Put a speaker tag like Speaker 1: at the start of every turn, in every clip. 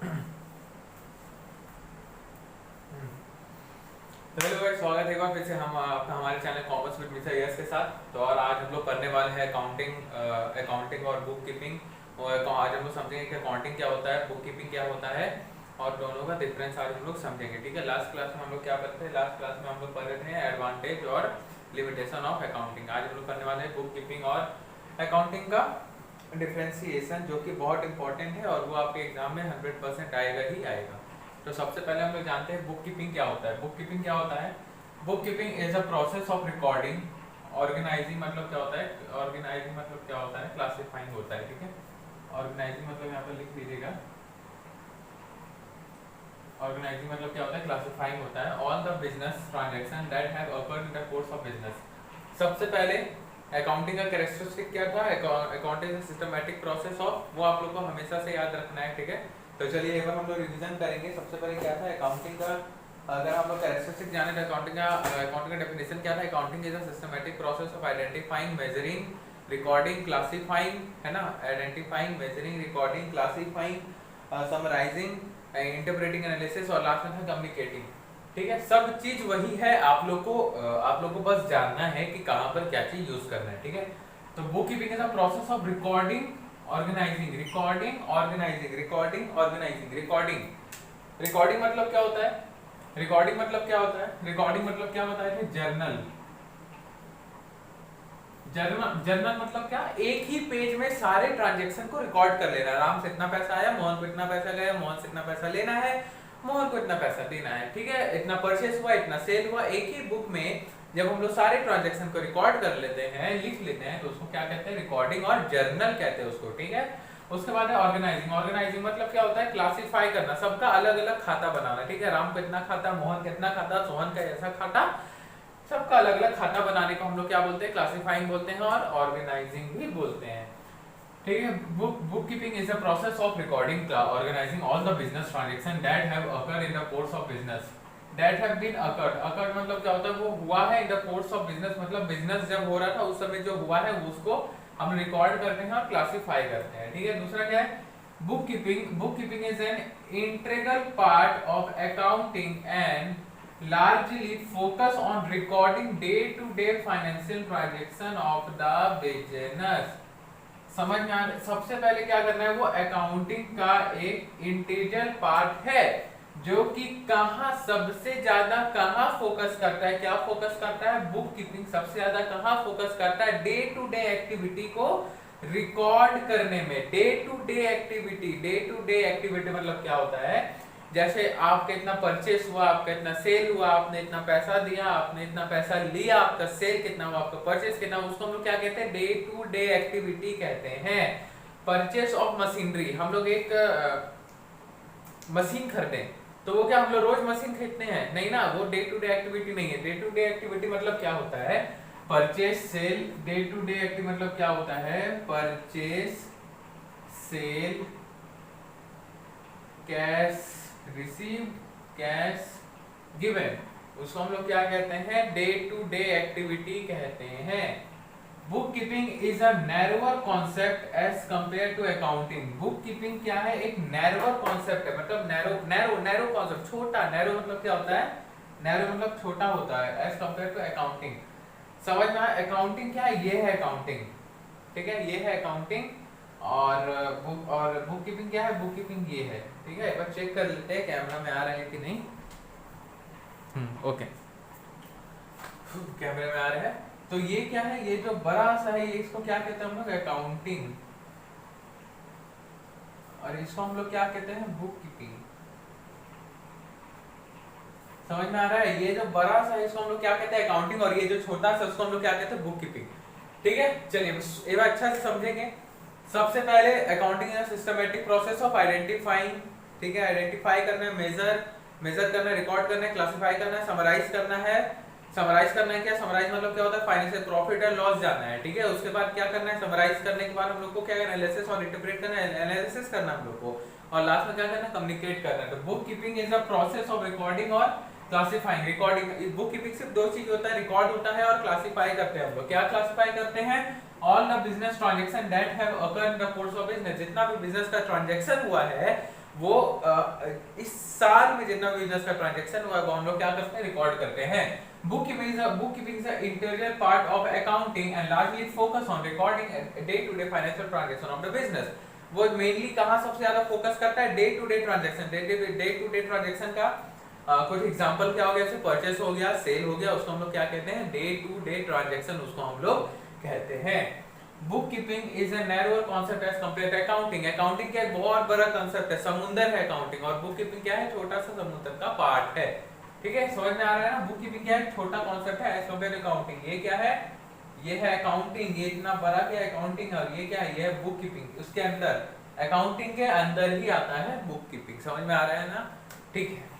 Speaker 1: तो hello guys, स्वागत है एक बार फिर से हम आपका हमारे channel commerce with mister yes के साथ। तो और आज हम लोग पढ़ने वाले हैं अकाउंटिंग और बुक कीपिंग। और आज हम लोग समझेंगे कि अकाउंटिंग क्या होता है, बुक कीपिंग क्या होता है और दोनों का डिफरेंस आज हम लोग समझेंगे। ठीक है, लास्ट क्लास में हम लोग क्या पढ़ते थे? लास्ट क्लास में हम लोग पढ़ रहे थे एडवांटेज और लिमिटेशन ऑफ अकाउंटिंग। आज हम लोग पढ़ने वाले हैं बुक कीपिंग और अकाउंटिंग का डिफ्रेंसिएशन, जो कि बहुत इंपॉर्टेंट है और वो आपके एग्जाम में 100% आएगा ही आएगा। तो सबसे पहले हम लोग जानते हैं बुक कीपिंग क्या होता है। बुक कीपिंग क्या होता है? Book keeping is a process of recording, organising मतलब क्या होता है? ऑर्गेनाइजिंग मतलब क्या होता है? क्लासिफाइंग होता है। ठीक है, ऑर्गेनाइजिंग मतलब यहाँ पर लिख लीजिएगा। ऑर्गेनाइजिंग मतलब क्या होता है? क्लासिफाइंग होता है all the business transaction that have occurred in the course of business. सबसे पहले अकाउंटिंग का कैरेक्टरिस्टिक क्या था? अकाउंटिंग सिस्टमैटिक प्रोसेस ऑफ, वो आप लोग को हमेशा से याद रखना है। ठीक है, तो चलिए एक बार हम लोग रिवीजन करेंगे। सबसे पहले क्या था अकाउंटिंग का? अगर हम लोग कैरेक्टरिस्टिक जाने तो अकाउंटिंग का डेफिनेशन क्या था? Accounting is a systematic process of identifying, measuring, recording, classifying, है ना? Identifying, measuring, recording, classifying, summarising, interpreting, analysis और लास्ट में था कम्युनिकेटिंग। ठीक है, सब चीज वही है। आप लोग को बस जानना है कि कहाँ पर क्या चीज यूज करना है। ठीक है, तो book keeping is a process of recording, organising, recording, organising, recording, organising, recording. Recording मतलब क्या होता है? रिकॉर्डिंग मतलब क्या होता है? रिकॉर्डिंग मतलब क्या होता है? जर्नल। जर्नल जर्नल मतलब क्या? एक ही पेज में सारे ट्रांजेक्शन को रिकॉर्ड कर लेना। राम से इतना पैसा आया, मोहन को इतना पैसा गया, मोहन से इतना पैसा लेना है, मोहन को इतना पैसा देना है। ठीक है, इतना परचेस हुआ, इतना सेल हुआ। एक ही बुक में जब हम लोग सारे ट्रांजेक्शन को रिकॉर्ड कर लेते हैं, लिख लेते हैं, तो उसको क्या कहते हैं? रिकॉर्डिंग और जर्नल कहते हैं उसको। ठीक है, उसके बाद है ऑर्गेनाइजिंग। ऑर्गेनाइजिंग मतलब क्या होता है? क्लासिफाई करना, सबका अलग अलग खाता बनाना। ठीक है, राम को इतना खाता, मोहन का इतना खाता, सोहन का ऐसा खाता, सबका अलग अलग खाता बनाने को हम लोग क्या बोलते हैं? क्लासिफाइंग बोलते हैं और ऑर्गेनाइजिंग भी बोलते हैं। ठीक है, book keeping is a process of recording, organising all the business transaction that have occurred in the course of business, that have been occurred. Occurred मतलब क्या होता है? वो हुआ है in the course of business, मतलब बिजनेस जब हो रहा था उस समय जो हुआ है उसको हम रिकॉर्ड करते हैं और क्लासिफाई करते हैं। ठीक है, दूसरा क्या है? Book keeping is an integral part of accounting and largely focus on recording day-to-day financial transaction of the business। समझ में आ रहा है? सबसे पहले क्या करना है? वो अकाउंटिंग का एक इंटीग्रल पार्ट है जो कि कहाँ सबसे ज्यादा कहाँ फोकस करता है? क्या फोकस करता है? बुक कीपिंग सबसे ज्यादा कहाँ फोकस करता है? डे टू डे एक्टिविटी को रिकॉर्ड करने में। डे टू डे एक्टिविटी मतलब क्या होता है? जैसे आपका इतना परचेस हुआ, आपका इतना सेल हुआ, आपने इतना पैसा दिया, आपने इतना पैसा लिया, आपका सेल कितना हुआ, आपका परचेस कितना हुआ, उसको हम लोग क्या कहते हैं? डे टू डे एक्टिविटी कहते हैं। परचेस ऑफ मशीनरी, हम लोग एक मशीन खरीदे तो वो क्या हम लोग रोज मशीन खरीदते हैं? नहीं ना, वो डे टू डे एक्टिविटी नहीं है। डे टू डे एक्टिविटी मतलब क्या होता है? Purchase sale. Day to day activity मतलब क्या होता है? Purchase sale, cash receive, cash given, उसको हम लोग क्या कहते हैं? डे टू डे एक्टिविटी कहते हैं। Book keeping is a narrower concept as compare to accounting. Book keeping क्या है? एक नैरोअर कॉन्सेप्ट है, मतलब नैरो कॉन्सेप्ट, छोटा। नैरो मतलब क्या होता है? नैरो मतलब छोटा होता है, एज कंपेयर टू अकाउंटिंग। समझ में आया? अकाउंटिंग क्या है? ये है अकाउंटिंग। ठीक है, ये है अकाउंटिंग। और बुक कीपिंग क्या है? बुक कीपिंग ये है। ठीक है, एक बार चेक कर लेते हैं कैमरा में आ रहा है कि नहीं। ओके, कैमरे में आ रहा है। तो ये क्या है? ये जो बड़ा सा है, ये इसको क्या कहते हैं हम लोग? अकाउंटिंग। और इसको हम लोग क्या कहते हैं? Book keeping. समझ में आ रहा है? ये जो बड़ा सा है इसको हम लोग क्या कहते हैं? अकाउंटिंग। और ये जो छोटा सा उसको हम लोग क्या कहते हैं? Book keeping. ठीक है, चलिए एक बार अच्छा से समझेंगे। सबसे पहले accounting is systematic process of identifying. ठीक है, आइडेंटिफाई करना है, मेजर करना है, रिकॉर्ड करना है, क्लासिफाई करना है, समराइज करना है। समराइज करना है क्या? समराइज मतलब क्या होता है? फाइनेंशियल प्रॉफिट एंड लॉस जानना है। ठीक है, उसके बाद क्या करना है? समराइज करने के बाद हम लोग को क्या करना है? एनालिसिस और इंटरप्रेट करना है, एनालिसिस करना हम लोग को, और लास्ट में क्या करना है? कम्युनिकेट करना है। तो book keeping is a process of recording और क्लासिफाइंग। रिकॉर्डिंग, बुक कीपिंग सिर्फ दो चीज होता है, रिकॉर्ड होता है और क्लासिफाई करते हैं हम लोग। क्या क्लासिफाई करते हैं? All the business transaction that have occurred in the course of business. जितना भी बिजनेस का ट्रांजैक्शन हुआ है वो इस साल में जितना बिजनेस का ट्रांजेक्शन हुआ है वो हम लोग क्या करते हैं, रिकॉर्ड करते हैं। Bookkeeping is an integral part of accounting and largely focus on recording day-to-day financial transaction of the business। वो मेनली कहाँ सबसे ज्यादा फोकस करता है, डे टू डे ट्रांजेक्शन का कुछ एग्जांपल क्या हो गया, जैसे परचेस हो गया, सेल हो गया, उसको हम लोग क्या कहते हैं, डे टू डे ट्रांजेक्शन उसको हम लोग कहते हैं। Book keeping is a narrower concept as compare to accounting. Accounting क्या एक बहुत बड़ा कॉन्सेप्ट है, समुंदर है अकाउंटिंग, और बुक कीपिंग क्या है, छोटा सा समुद्र का पार्ट है। ठीक है, समझ में आ रहा है ना। बुक कीपिंग क्या है, छोटा कॉन्सेप्ट है एज कंपेयर टू अकाउंटिंग। ये क्या है, ये है अकाउंटिंग, ये इतना बड़ा क्या है अकाउंटिंग, और ये क्या है, ये है बुक कीपिंग। उसके अंदर अकाउंटिंग के अंदर ही आता है बुक कीपिंग। समझ में आ रहा है ना, ठीक है।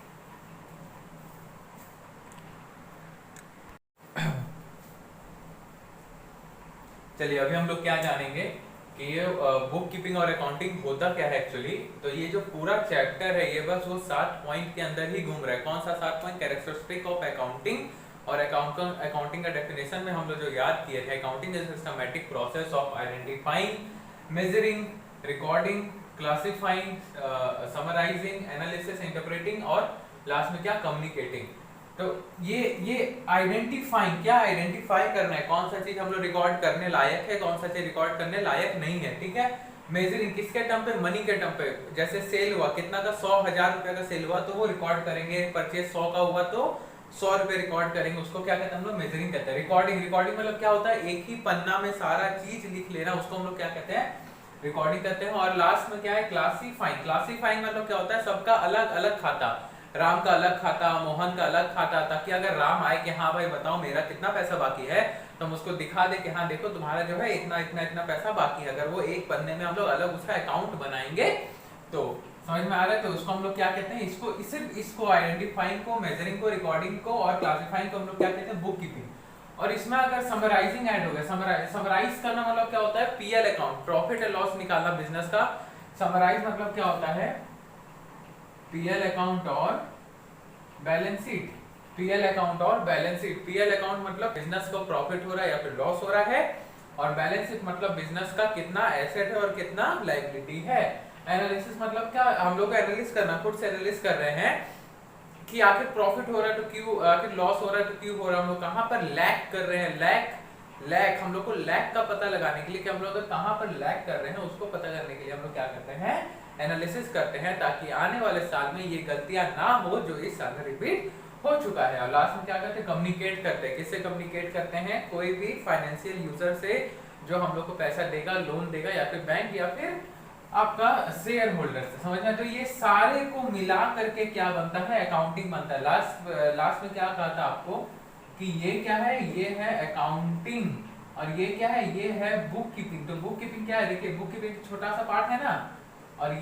Speaker 1: चलिए अभी हम लोग क्या जानेंगे कि ये बुक कीपिंग और अकाउंटिंग होता क्या है एक्चुअली। तो ये जो पूरा चैप्टर है ये बस वो 7 पॉइंट के अंदर ही घूम रहा है। कौन सा 7 पॉइंट, कैरेक्टरिस्टिक ऑफ अकाउंटिंग और अकाउंटिंग का डेफिनेशन में हम लोग जो याद किए थे, accounting is systematic process of identifying, measuring, recording, classifying, summarising, analysis, interpreting और लास्ट में क्या, कम्युनिकेटिंग। तो ये आइडेंटिफाइंग, क्या आइडेंटिफाई करना है, कौन सा चीज हम लोग रिकॉर्ड करने लायक है, कौन सा चीज रिकॉर्ड करने लायक नहीं है। ठीक है, मेजरिंग किसके टर्म पे, मनी के टर्म पे। जैसे सेल हुआ कितना का, 100,000 रुपए का सेल हुआ तो वो रिकॉर्ड करेंगे। परचेज 100 का हुआ तो 100 रुपए रिकॉर्ड करेंगे, उसको क्या कहते हैं हम लोग, मेजरिंग कहते हैं। रिकॉर्डिंग मतलब क्या होता है, एक ही पन्ना में सारा चीज लिख लेना, उसको हम लोग क्या कहते हैं, रिकॉर्डिंग कहते हैं। और लास्ट में क्या है, क्लासिफाइंग मतलब क्या होता है, सबका अलग अलग खाता, राम का अलग खाता, मोहन का अलग खाता, ताकि अगर राम आए कि हाँ भाई बताओ मेरा कितना पैसा बाकी है, तो हम उसको दिखा दे कि हाँ देखो तुम्हारा जो है इतना इतना इतना पैसा बाकी है। अगर वो एक पन्ने में हम लोग अलग उसका अकाउंट बनाएंगे तो समझ में आ रहा है। तो उसको हम लोग क्या कहते हैं, इसको आइडेंटिफाइंग को, मेजरिंग को, रिकॉर्डिंग को और क्लासिफाइंग को हम लोग क्या कहते हैं, बुक कीपिंग। और इसमें अगर समराइजिंग ऐड हो गया, समराइज करना मतलब क्या होता है, PL account, profit and loss निकालना बिजनेस का। समराइज मतलब क्या होता है, पीएल अकाउंट और बैलेंस शीट। पीएल अकाउंट और बैलेंस शीट, पीएल अकाउंट मतलब बिजनेस को प्रॉफिट हो रहा है या फिर लॉस हो रहा है, और बैलेंस शीट मतलब बिजनेस का कितना एसेट है और कितना लायबिलिटी है। एनालिसिस मतलब क्या, हम लोग एनालिसिस करना, खुद से एनालिसिस कर रहे हैं कि आखिर प्रॉफिट हो रहा है तो क्यों, आखिर लॉस हो रहा है तो क्यों हो रहा है, हम लोग कहां पर लैग कर रहे हैं, लैग हम लोग को लैग का पता लगाने के लिए कि हम लोग कहां पर लैग कर रहे हैं उसको पता करने के लिए हम लोग क्या करते हैं, एनालिसिस करते हैं, ताकि आने वाले साल में ये गलतियां ना हो जो इस साल में रिपीट हो चुका है। और लास्ट में क्या करते हैं, कम्युनिकेट करते हैं। किससे कम्युनिकेट करते हैं, कोई भी फाइनेंशियल यूजर से जो हम लोग को पैसा देगा, लोन देगा, या फिर बैंक या फिर आपका शेयर होल्डर से। समझना, तो ये सारे को मिला करके क्या बनता है, अकाउंटिंग बनता है। लास्ट में क्या कहा था आपको कि ये क्या है, ये है अकाउंटिंग, और ये क्या है, ये है बुक कीपिंग। तो बुक कीपिंग क्या है, देखिए बुक कीपिंग छोटा सा पार्ट है ना, और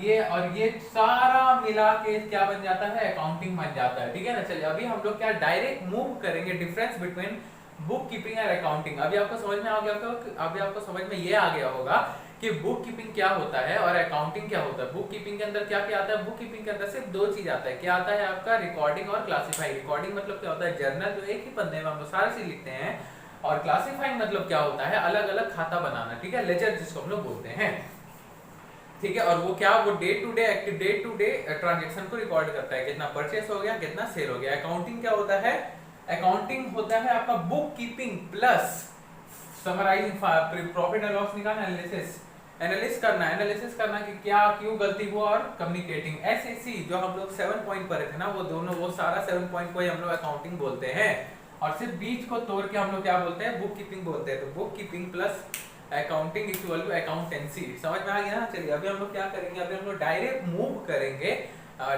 Speaker 1: ये सारा मिला के क्या बन जाता है, अकाउंटिंग बन जाता है। ठीक है ना। चलिए अभी हम लोग क्या डायरेक्ट मूव करेंगे डिफरेंस बिटवीन बुक कीपिंग और अकाउंटिंग। अभी आपको समझ में आ गया होगा, अभी आपको समझ में ये आ गया होगा कि बुक कीपिंग क्या होता है और अकाउंटिंग क्या होता है। बुक कीपिंग के अंदर क्या क्या आता है, बुक कीपिंग के अंदर सिर्फ 2 चीज आता है। क्या आता है आपका, रिकॉर्डिंग और क्लासिफाइंग। रिकॉर्डिंग मतलब क्या होता है, जर्नल जो एक ही पन्ने में हम लोग सारी चीज लिखते हैं, और क्लासिफाइंग मतलब क्या होता है, अलग अलग खाता बनाना। ठीक है, लेजर जिसको हम लोग बोलते हैं। ठीक है, और वो क्या, वो डे टू डे ट्रांजेक्शन को रिकॉर्ड करता है, कितना परचेस हो गया, कितना सेल हो गया। अकाउंटिंग क्या होता है, अकाउंटिंग होता है आपका book keeping plus summarising, profit and loss निकालना, एनालिसिस करना कि क्या क्यों गलती हुआ, और कम्युनिकेटिंग। एसएसी जो हम लोग 7 पॉइंट पर थे ना, वो दोनों, वो सारा 7 पॉइंट को ही हम लोग अकाउंटिंग बोलते हैं, और सिर्फ बीच को तोड़ के हम लोग क्या बोलते हैं, बुक कीपिंग बोलते हैं। तो book keeping plus accounting equal to accountancy. समझ में आ गया ना। चलिए अभी हम लोग क्या करेंगे, अभी हम लोग डायरेक्ट मूव करेंगे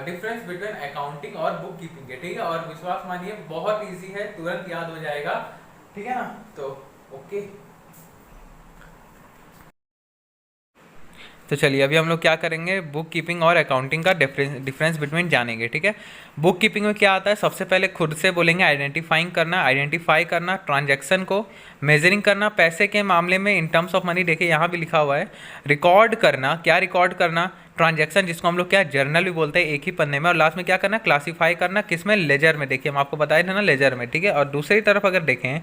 Speaker 1: डिफरेंस बिटवीन अकाउंटिंग और बुक कीपिंग के। ठीक है, और विश्वास मानिए बहुत इजी है, तुरंत याद हो जाएगा। ठीक है ना, तो ओके। तो चलिए अभी हम लोग क्या करेंगे, बुक कीपिंग और अकाउंटिंग का डिफरेंस बिटवीन जानेंगे। ठीक है, बुक कीपिंग में क्या आता है, सबसे पहले खुद से बोलेंगे आइडेंटिफाई करना ट्रांजैक्शन को, मेजरिंग करना पैसे के मामले में इन टर्म्स ऑफ मनी, देखिए यहाँ भी लिखा हुआ है, रिकॉर्ड करना, क्या रिकॉर्ड करना, ट्रांजैक्शन जिसको हम लोग क्या जर्नल भी बोलते हैं, एक ही पन्ने में, और लास्ट में क्या करना, क्लासीफाई करना, किसमें, लेजर में। देखिए हम आपको बताए थे ना, लेजर में। ठीक है, और दूसरी तरफ अगर देखें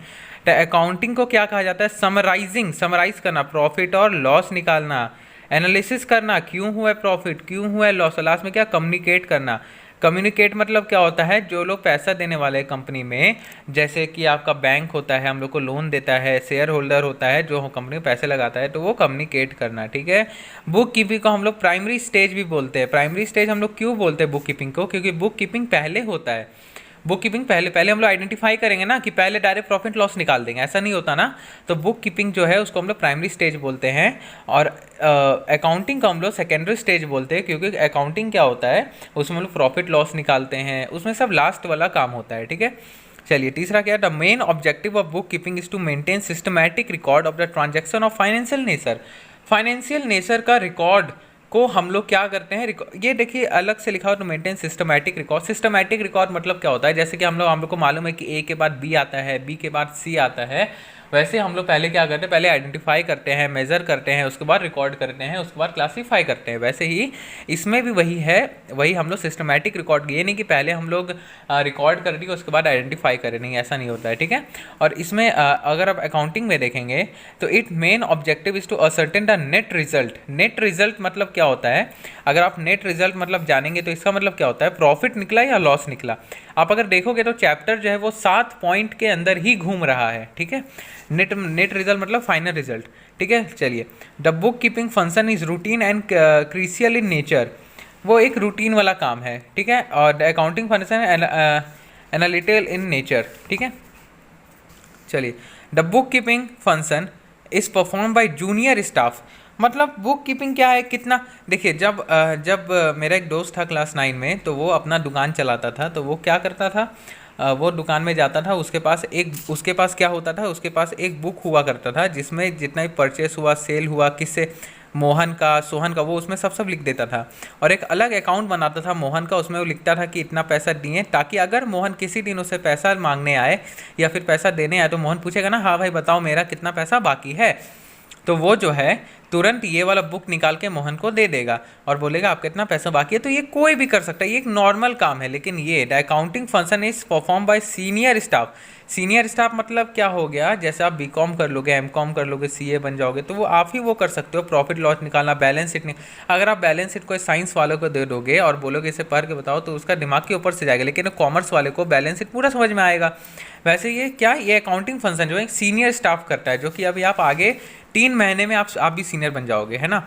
Speaker 1: तो अकाउंटिंग को क्या कहा जाता है, समराइज करना, प्रॉफिट और लॉस निकालना, एनालिसिस करना, क्यों हुआ है प्रॉफिट, क्यों हुआ है लॉस। लास्ट में क्या, कम्युनिकेट करना। कम्युनिकेट मतलब क्या होता है, जो लोग पैसा देने वाले हैं कंपनी में, जैसे कि आपका बैंक होता है, हम लोग को लोन देता है, शेयर होल्डर होता है जो कंपनी में पैसे लगाता है, तो वो कम्युनिकेट करना, ठीक है। बुक कीपिंग को हम लोग प्राइमरी स्टेज भी बोलते हैं। प्राइमरी स्टेज हम लोग क्यों बोलते हैं बुक कीपिंग को, क्योंकि बुक कीपिंग पहले होता है। बुक कीपिंग पहले हम लोग आइडेंटिफाई करेंगे ना, कि पहले डायरेक्ट प्रॉफिट लॉस निकाल देंगे, ऐसा नहीं होता ना। तो बुक कीपिंग जो है उसको हम लोग प्राइमरी स्टेज बोलते हैं, और अकाउंटिंग को हम लोग सेकेंडरी स्टेज बोलते हैं, क्योंकि अकाउंटिंग क्या होता है, उसमें हम लोग प्रॉफिट लॉस निकालते हैं, उसमें सब लास्ट वाला काम होता है, ठीक है। चलिए तीसरा क्या है, the main objective of book keeping is to maintain systematic record of the transaction of financial nature. Financial nature का रिकॉर्ड को हम लोग क्या करते हैं, ये देखिए अलग से लिखा हो, to maintain systematic record. Systematic record मतलब क्या होता है, जैसे कि हम लोग को मालूम है कि ए के बाद बी आता है, बी के बाद सी आता है, वैसे हम लोग पहले क्या करते हैं, पहले आइडेंटिफाई करते हैं, मेजर करते हैं, उसके बाद रिकॉर्ड करते हैं, उसके बाद क्लासीफाई करते हैं। वैसे ही इसमें भी वही है, वही हम लोग सिस्टमैटिक रिकॉर्ड, ये नहीं कि पहले हम लोग रिकॉर्ड कर दिए उसके बाद आइडेंटिफाई करें, नहीं ऐसा नहीं होता है, ठीक है। और इसमें अगर आप अकाउंटिंग में देखेंगे तो it main objective is to ascertain the net result. Net result मतलब क्या होता है, अगर आप नेट रिजल्ट मतलब जानेंगे तो इसका मतलब क्या होता है, प्रॉफिट निकला या लॉस निकला। आप अगर देखोगे तो चैप्टर जो है वो 7 पॉइंट के अंदर ही घूम रहा है, ठीक है। नेट रिजल्ट मतलब फाइनल रिजल्ट, ठीक है। चलिए, the book keeping function is routine and crucial in nature. वो एक रूटीन वाला काम है, ठीक है। और the accounting function analytical in nature, ठीक है। चलिए, the book keeping function is perform by junior staff. मतलब बुक कीपिंग क्या है, कितना, देखिए जब मेरा एक दोस्त था क्लास 9 में, तो वो अपना दुकान चलाता था। तो वो क्या करता था, वो दुकान में जाता था, उसके पास क्या होता था, उसके पास एक बुक हुआ करता था, जिसमें जितना भी परचेस हुआ, सेल हुआ, किससे, मोहन का, सोहन का, वो उसमें सब लिख देता था। और एक अलग अकाउंट बनाता था मोहन का, उसमें वो लिखता था कि इतना पैसा दिए, ताकि अगर मोहन किसी दिन उसे पैसा मांगने आए या फिर पैसा देने आए, तो मोहन पूछेगा ना, हाँ भाई बताओ मेरा कितना पैसा बाकी है, तो वो जो है तुरंत ये वाला बुक निकाल के मोहन को दे देगा और बोलेगा आप कितना पैसा बाकी है। तो ये कोई भी कर सकता है, ये एक नॉर्मल काम है। लेकिन ये the accounting function is perform by senior staff. Senior staff मतलब क्या हो गया, जैसे आप बीकॉम कर लोगे, एमकॉम कर लोगे, सीए बन जाओगे, तो वो आप ही वो कर सकते हो, प्रॉफिट लॉस निकालना, बैलेंस शीट अगर आप बैलेंस शीट कोई साइंस वालों को दे दोगे और बोलोगे इसे पढ़ के बताओ, तो उसका दिमाग के ऊपर से जाएगा, लेकिन कॉमर्स वाले को बैलेंस शीट पूरा समझ में आएगा। वैसे ये क्या, ये अकाउंटिंग फंक्शन जो है सीनियर स्टाफ करता है, जो कि अभी आप आगे 3 महीने में आप भी सीनियर बन जाओगे, है ना।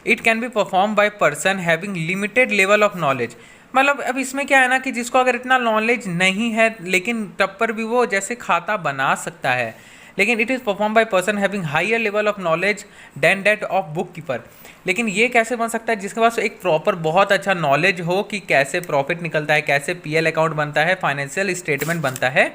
Speaker 1: It can be perform by person having limited level of knowledge. मतलब अब इसमें क्या है ना, कि जिसको अगर इतना नॉलेज नहीं है, लेकिन तब पर भी वो जैसे खाता बना सकता है। लेकिन it is perform by person having higher level of knowledge than that of book keeper. लेकिन ये कैसे बन सकता है, जिसके पास एक प्रॉपर बहुत अच्छा नॉलेज हो कि कैसे प्रॉफिट निकलता है, कैसे पीएल अकाउंट बनता है, फाइनेंशियल स्टेटमेंट बनता है,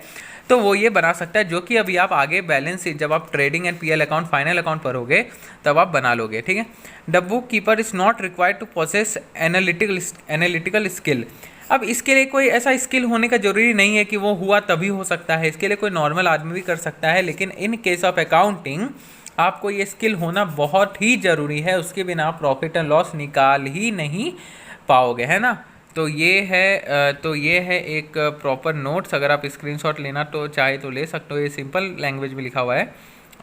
Speaker 1: तो वो ये बना सकता है, जो कि अभी आप आगे बैलेंस शीट, जब आप trading and PL account, final account पर होगे, तब आप बना लोगे, ठीक है। The book keeper is not required to process analytical skill. अब इसके लिए कोई ऐसा स्किल होने का जरूरी नहीं है कि वो हुआ तभी हो सकता है, इसके लिए कोई नॉर्मल आदमी भी कर सकता है। लेकिन इन केस ऑफ अकाउंटिंग आपको ये स्किल होना बहुत ही ज़रूरी है, उसके बिना आप प्रॉफिट एंड लॉस निकाल ही नहीं पाओगे, है ना। तो ये है एक प्रॉपर नोट्स, अगर आप स्क्रीनशॉट लेना तो चाहे तो ले सकते हो, ये सिंपल लैंग्वेज में लिखा हुआ है।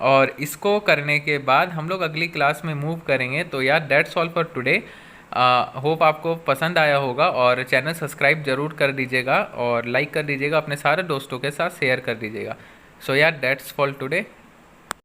Speaker 1: और इसको करने के बाद हम लोग अगली क्लास में मूव करेंगे। तो यार that's all for today. Hope आपको पसंद आया होगा, और चैनल सब्सक्राइब ज़रूर कर दीजिएगा और लाइक कर दीजिएगा, अपने सारे दोस्तों के साथ शेयर कर दीजिएगा। सो यार दैट्स फॉर टुडे।